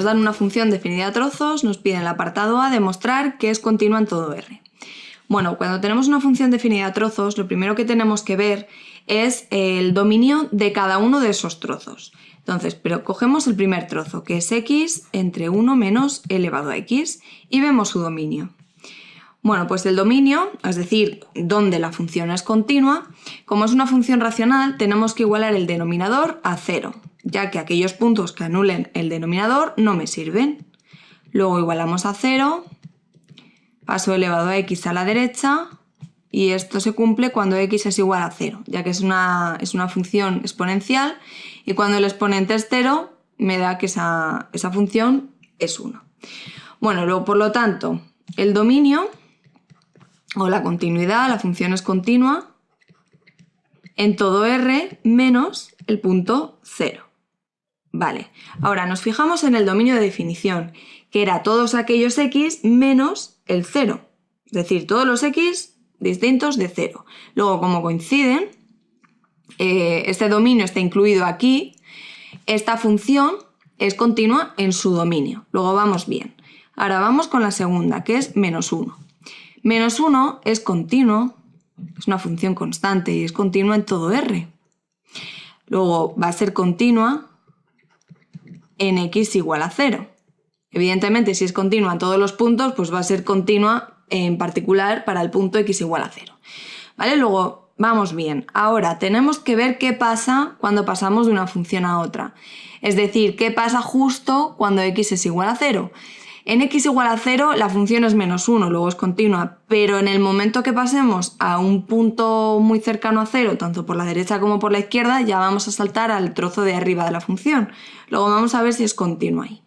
nos dan una función definida a trozos, nos piden el apartado A demostrar que es continua en todo R. Bueno, cuando tenemos una función definida a trozos, lo primero que tenemos que ver es el dominio de cada uno de esos trozos. Entonces, pero cogemos el primer trozo, que es x entre 1 menos e elevado a x, y vemos su dominio. Bueno, pues el dominio, es decir, donde la función es continua, como es una función racional, tenemos que igualar el denominador a 0, ya que aquellos puntos que anulen el denominador no me sirven. Luego igualamos a 0, paso elevado a x a la derecha, y esto se cumple cuando x es igual a 0, ya que es una función exponencial, y cuando el exponente es 0, me da que esa función es 1. Bueno, luego, por lo tanto, el dominio o la continuidad, la función es continua en todo R menos el punto 0. Vale, ahora nos fijamos en el dominio de definición, que era todos aquellos x menos el 0, es decir, todos los x distintos de 0. Luego, como coinciden, este dominio está incluido aquí, esta función es continua en su dominio. Luego vamos bien. Ahora vamos con la segunda, que es menos 1. Menos 1 es continuo, es una función constante y es continua en todo R. Luego va a ser continua en x igual a 0. Evidentemente, si es continua en todos los puntos, pues va a ser continua en particular para el punto x igual a 0. ¿Vale? Luego, vamos bien. Ahora, tenemos que ver qué pasa cuando pasamos de una función a otra. Es decir, qué pasa justo cuando x es igual a 0. En x igual a 0 la función es menos 1, luego es continua, pero en el momento que pasemos a un punto muy cercano a 0, tanto por la derecha como por la izquierda, ya vamos a saltar al trozo de arriba de la función. Luego vamos a ver si es continua ahí.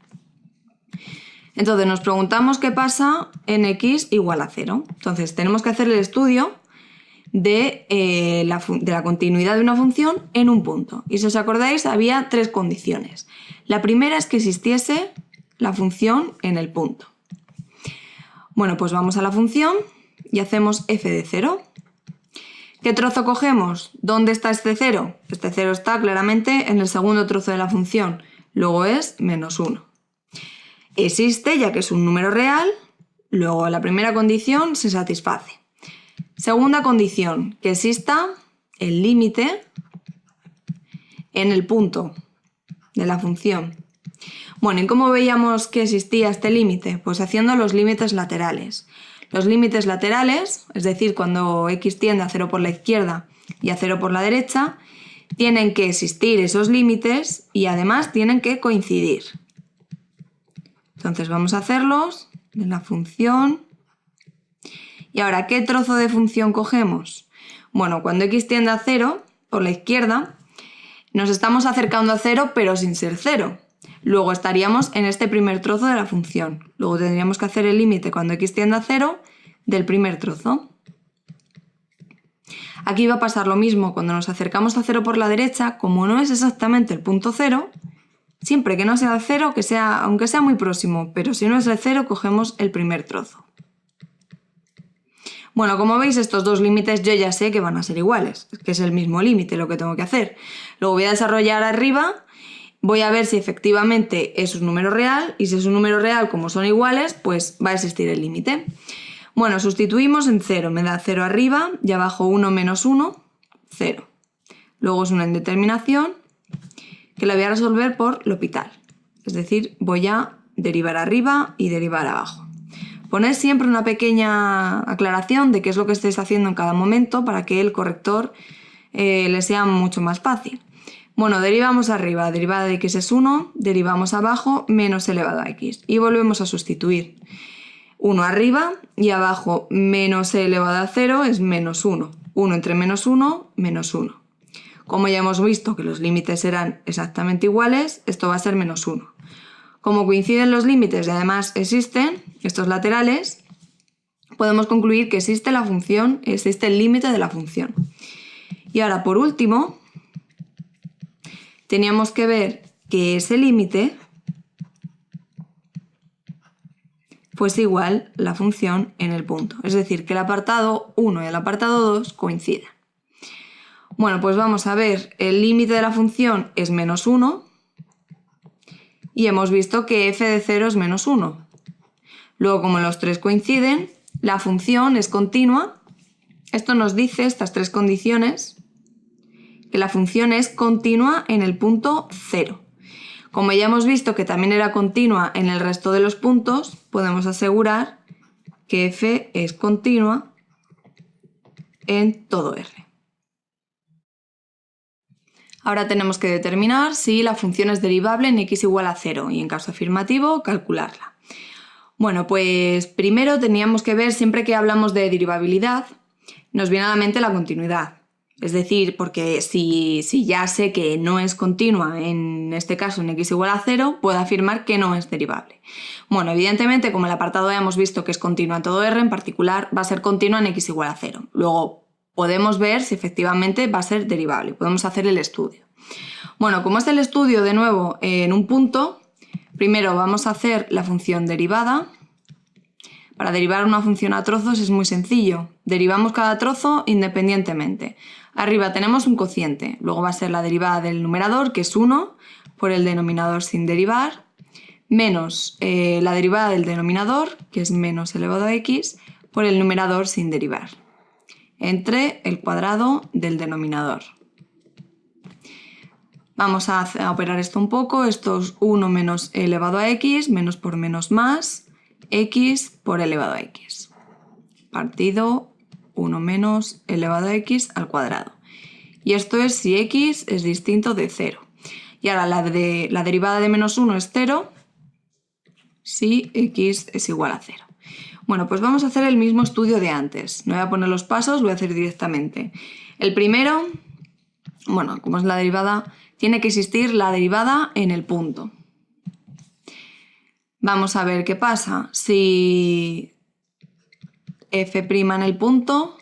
Entonces nos preguntamos qué pasa en x igual a 0. Entonces tenemos que hacer el estudio de la continuidad de una función en un punto. Y si os acordáis, había 3 condiciones. La primera es que existiese la función en el punto. Bueno, pues vamos a la función y hacemos f de 0. ¿Qué trozo cogemos? ¿Dónde está este 0? Este 0 está claramente en el segundo trozo de la función, luego es menos 1. Existe ya que es un número real, luego la primera condición se satisface. Segunda condición, que exista el límite en el punto de la función. Bueno, ¿y cómo veíamos que existía este límite? Pues haciendo los límites laterales. Los límites laterales, es decir, cuando x tiende a 0 por la izquierda y a 0 por la derecha, tienen que existir esos límites y además tienen que coincidir. Entonces vamos a hacerlos en la función. Y ahora, ¿qué trozo de función cogemos? Bueno, cuando x tiende a 0 por la izquierda, nos estamos acercando a 0 pero sin ser 0. Luego estaríamos en este primer trozo de la función. Luego tendríamos que hacer el límite cuando x tiende a 0 del primer trozo. Aquí va a pasar lo mismo cuando nos acercamos a 0 por la derecha, como no es exactamente el punto 0, siempre que no sea el 0, aunque sea muy próximo, pero si no es el 0, cogemos el primer trozo. Bueno, como veis, estos dos límites yo ya sé que van a ser iguales, que es el mismo límite lo que tengo que hacer. Luego voy a desarrollar arriba. Voy a ver si efectivamente es un número real y si es un número real como son iguales, pues va a existir el límite. Bueno, sustituimos en 0, me da 0 arriba y abajo 1 menos 1, 0. Luego es una indeterminación que la voy a resolver por L'Hopital. Es decir, voy a derivar arriba y derivar abajo. Poned siempre una pequeña aclaración de qué es lo que estéis haciendo en cada momento para que el corrector le sea mucho más fácil. Bueno, derivamos arriba, derivada de x es 1, derivamos abajo, menos elevado a x. Y volvemos a sustituir. 1 arriba y abajo menos e elevado a 0 es menos 1. 1 entre menos 1, menos 1. Como ya hemos visto que los límites serán exactamente iguales, esto va a ser menos 1. Como coinciden los límites y además existen estos laterales, podemos concluir que existe la función, existe el límite de la función. Y ahora, por último, teníamos que ver que ese límite fuese igual la función en el punto. Es decir, que el apartado 1 y el apartado 2 coincidan. Bueno, pues vamos a ver, el límite de la función es menos 1 y hemos visto que f de 0 es menos 1. Luego, como los tres coinciden, la función es continua. Esto nos dice, estas tres condiciones, que la función es continua en el punto 0. Como ya hemos visto que también era continua en el resto de los puntos, podemos asegurar que f es continua en todo R. Ahora tenemos que determinar si la función es derivable en x igual a 0 y en caso afirmativo calcularla. Bueno, pues primero teníamos que ver, siempre que hablamos de derivabilidad, nos viene a la mente la continuidad. Es decir, porque si ya sé que no es continua, en este caso en x igual a 0, puedo afirmar que no es derivable. Bueno, evidentemente, como en el apartado A hemos visto que es continua en todo R, en particular va a ser continua en x igual a 0. Luego podemos ver si efectivamente va a ser derivable, podemos hacer el estudio. Bueno, como es el estudio de nuevo en un punto, primero vamos a hacer la función derivada. Para derivar una función a trozos es muy sencillo. Derivamos cada trozo independientemente. Arriba tenemos un cociente, luego va a ser la derivada del numerador, que es 1, por el denominador sin derivar, menos la derivada del denominador, que es menos elevado a x, por el numerador sin derivar, entre el cuadrado del denominador. Vamos a operar esto un poco. Esto es 1 menos elevado a x, menos por menos más, x por elevado a x, partido 1 menos elevado a x al cuadrado. Y esto es si x es distinto de 0. Y ahora la derivada de menos 1 es 0 si x es igual a 0. Bueno, pues vamos a hacer el mismo estudio de antes. No voy a poner los pasos, lo voy a hacer directamente. El primero, bueno, como es la derivada, tiene que existir la derivada en el punto. Vamos a ver qué pasa. Si f' en el punto,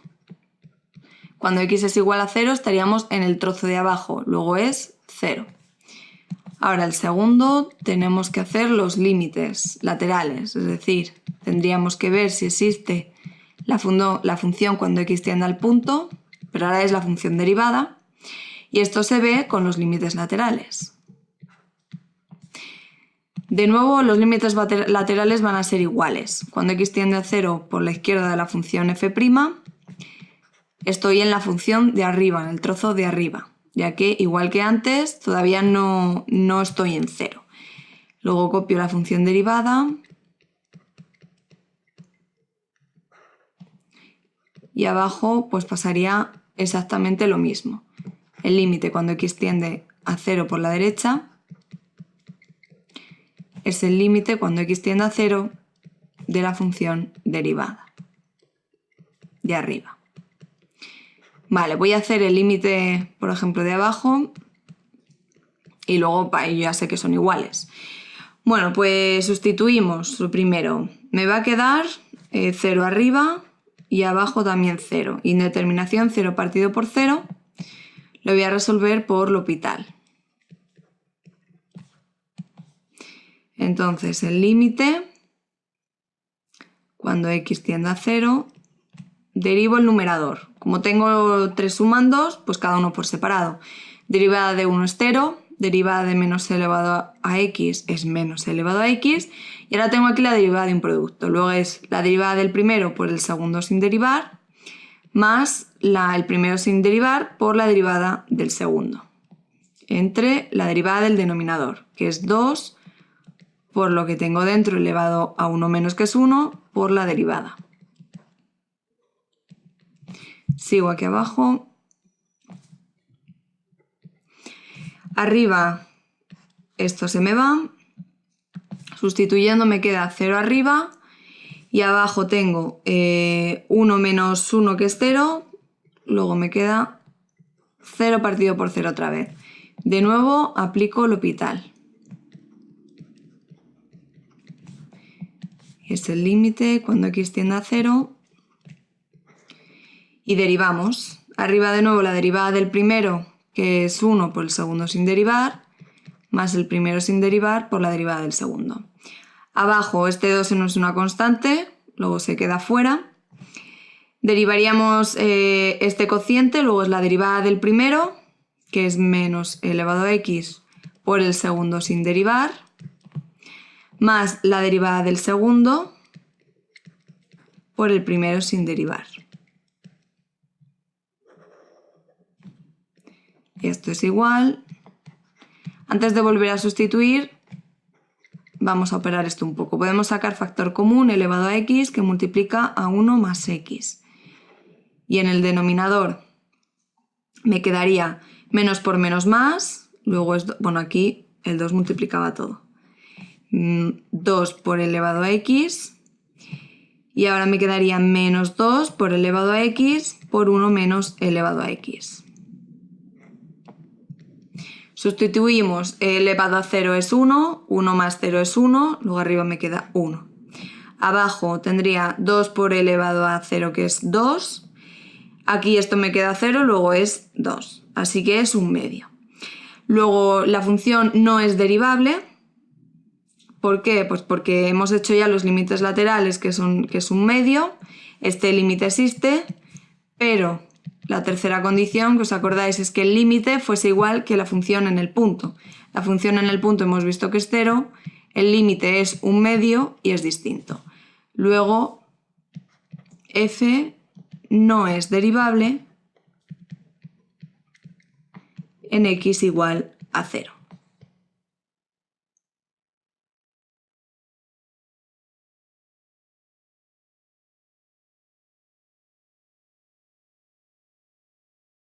cuando x es igual a 0 estaríamos en el trozo de abajo, luego es 0. Ahora el segundo tenemos que hacer los límites laterales, es decir, tendríamos que ver si existe la función cuando x tiende al punto, pero ahora es la función derivada, y esto se ve con los límites laterales. De nuevo, los límites laterales van a ser iguales. Cuando x tiende a 0 por la izquierda de la función f', estoy en la función de arriba, en el trozo de arriba, ya que, igual que antes, todavía no estoy en 0. Luego copio la función derivada y abajo pues pasaría exactamente lo mismo. El límite cuando x tiende a 0 por la derecha es el límite cuando x tiende a 0 de la función derivada de arriba. Vale, voy a hacer el límite, por ejemplo, de abajo y luego yo ya sé que son iguales. Bueno, pues sustituimos lo primero. Me va a quedar 0 arriba y abajo también 0. Indeterminación 0 partido por 0. Lo voy a resolver por L'Hopital. Entonces el límite, cuando x tiende a 0, derivo el numerador. Como tengo tres sumandos, pues cada uno por separado. Derivada de 1 es 0, derivada de menos elevado a x es menos elevado a x, y ahora tengo aquí la derivada de un producto. Luego es la derivada del primero por el segundo sin derivar, más el primero sin derivar por la derivada del segundo, entre la derivada del denominador, que es 2 por lo que tengo dentro elevado a 1 menos que es 1 por la derivada. Sigo aquí abajo. Arriba esto se me va. Sustituyendo me queda 0 arriba. Y abajo tengo 1 menos 1 que es 0. Luego me queda 0 partido por 0 otra vez. De nuevo aplico L'Hopital. Es el límite cuando x tiende a 0. Y derivamos. Arriba de nuevo la derivada del primero, que es 1 por el segundo sin derivar, más el primero sin derivar por la derivada del segundo. Abajo este 2 no es una constante, luego se queda fuera. Derivaríamos este cociente, luego es la derivada del primero, que es menos elevado a x por el segundo sin derivar, más la derivada del segundo por el primero sin derivar. Esto es igual. Antes de volver a sustituir, vamos a operar esto un poco. Podemos sacar factor común elevado a x que multiplica a 1 más x. Y en el denominador me quedaría menos por menos más. Luego es, bueno, aquí el 2 multiplicaba todo. 2 por elevado a x. Y ahora me quedaría menos 2 por elevado a x por 1 menos elevado a x. Sustituimos, elevado a 0 es 1, 1 más 0 es 1, luego arriba me queda 1. Abajo tendría 2 por elevado a 0 que es 2. Aquí esto me queda 0, luego es 2. Así que es un medio. Luego la función no es derivable. ¿Por qué? Pues porque hemos hecho ya los límites laterales que es un medio. Este límite existe, pero la tercera condición, que os acordáis, es que el límite fuese igual que la función en el punto. La función en el punto hemos visto que es 0, el límite es un medio y es distinto. Luego, f no es derivable en x igual a 0.